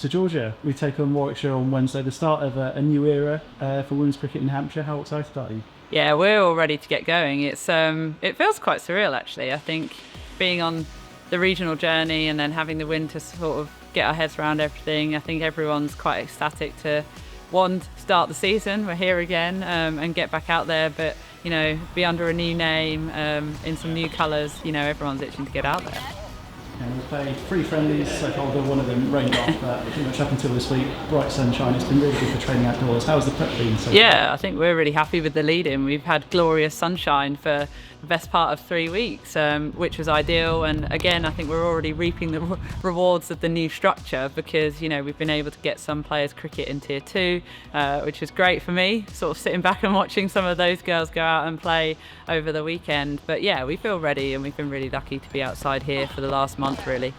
So Georgia, we take on Warwickshire on Wednesday, the start of a new era for women's cricket in Hampshire. How excited are you? Yeah, we're all ready to get going. It feels quite surreal actually. I think being on the regional journey and then having the win to sort of get our heads around everything. I think everyone's quite ecstatic to start the season. We're here again and get back out there, but be under a new name in some new colours. Everyone's itching to get out there. And we've played 3 friendlies so far, although one of them rained off pretty much up until this week. Bright sunshine, it's been really good for training outdoors. How's the prep been so far? Yeah, I think we're really happy with the lead-in. We've had glorious sunshine for the best part of 3 weeks, which was ideal. And again, I think we're already reaping the rewards of the new structure because, we've been able to get some players cricket in Tier 2, which is great for me, sort of sitting back and watching some of those girls go out and play over the weekend. But yeah, we feel ready and we've been really lucky to be outside here for the last month, really.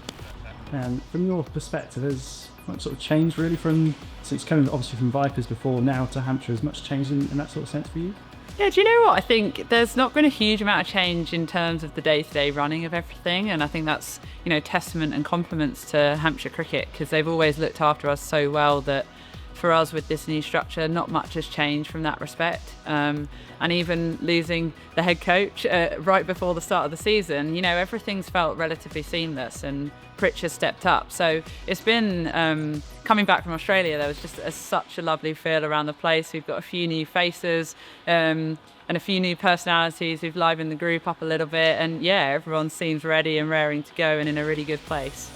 And from your perspective, has much sort of changed really since coming obviously from Vipers before now to Hampshire? Has much changed in that sort of sense for you? Yeah, do you know what? I think there's not been a huge amount of change in terms of the day-to-day running of everything, and I think that's testament and compliments to Hampshire cricket because they've always looked after us so well that for us with this new structure not much has changed from that respect, and even losing the head coach right before the start of the season, everything's felt relatively seamless and Pritch has stepped up. So it's been coming back from Australia, there was just such a lovely feel around the place. We've got a few new faces and a few new personalities who've livened the group up a little bit, and yeah, everyone seems ready and raring to go and in a really good place.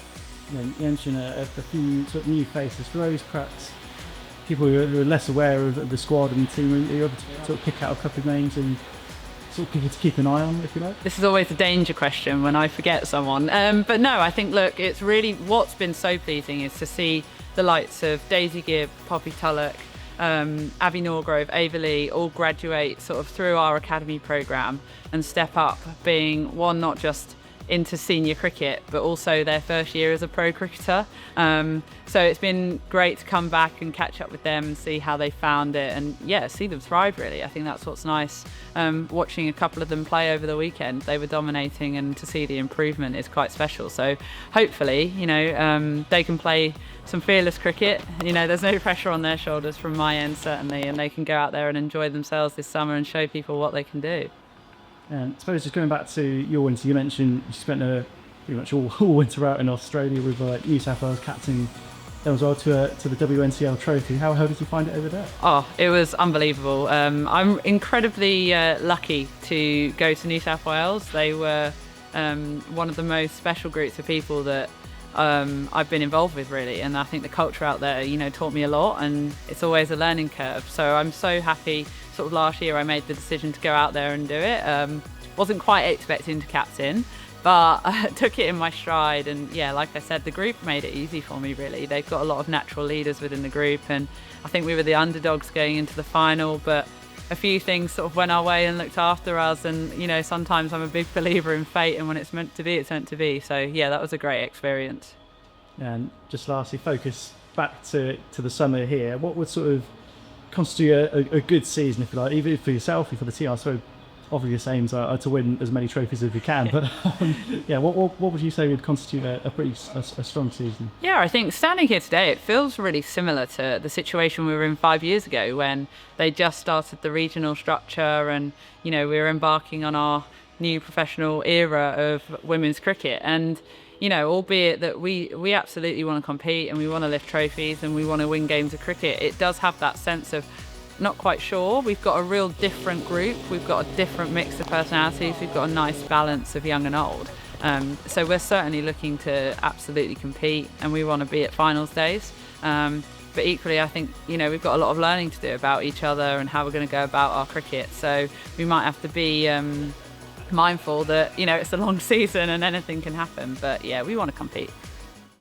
You mentioned a few sort of new faces. For those perhaps people who are less aware of the squad and the team, are you able to sort of pick out a couple of names and sort of people to keep an eye on, if you like? This is always a danger question when I forget someone. But no, I think, look, it's really, what's been so pleasing is to see the likes of Daisy Gibb, Poppy Tulloch, Abby Norgrove, Ava Lee all graduate sort of through our academy programme and step up being one, not just into senior cricket, but also their first year as a pro cricketer. So it's been great to come back and catch up with them and see how they found it and see them thrive really. I think that's what's nice. Watching a couple of them play over the weekend, they were dominating, and to see the improvement is quite special. So hopefully, they can play some fearless cricket. There's no pressure on their shoulders from my end certainly, and they can go out there and enjoy themselves this summer and show people what they can do. And I suppose just going back to your winter, you mentioned you spent pretty much all winter out in Australia with New South Wales captaining them as well to the WNCL trophy. How did you find it over there? Oh, it was unbelievable. I'm incredibly lucky to go to New South Wales. They were one of the most special groups of people that I've been involved with really, and I think the culture out there taught me a lot, and it's always a learning curve. So I'm so happy. Sort of last year I made the decision to go out there and do it. Wasn't quite expecting to captain, but I took it in my stride, and like I said, the group made it easy for me really. They've got a lot of natural leaders within the group, and I think we were the underdogs going into the final, but a few things sort of went our way and looked after us, and sometimes I'm a big believer in fate, and when it's meant to be, it's meant to be. So that was a great experience. And just lastly, focus back to the summer here. What would sort of constitute a good season, if you like, either for yourself or for the team? I suppose obvious aims are to win as many trophies as we can, but what would you say would constitute a strong season? Yeah, I think standing here today, it feels really similar to the situation we were in 5 years ago when they just started the regional structure, and we were embarking on our new professional era of women's cricket. And albeit that we absolutely want to compete and we want to lift trophies and we want to win games of cricket, it does have that sense of not quite sure. We've got a real different group. We've got a different mix of personalities. We've got a nice balance of young and old. So we're certainly looking to absolutely compete, and we want to be at finals days. But equally, I think, we've got a lot of learning to do about each other and how we're going to go about our cricket. So we might have to be mindful that it's a long season and anything can happen, but we want to compete.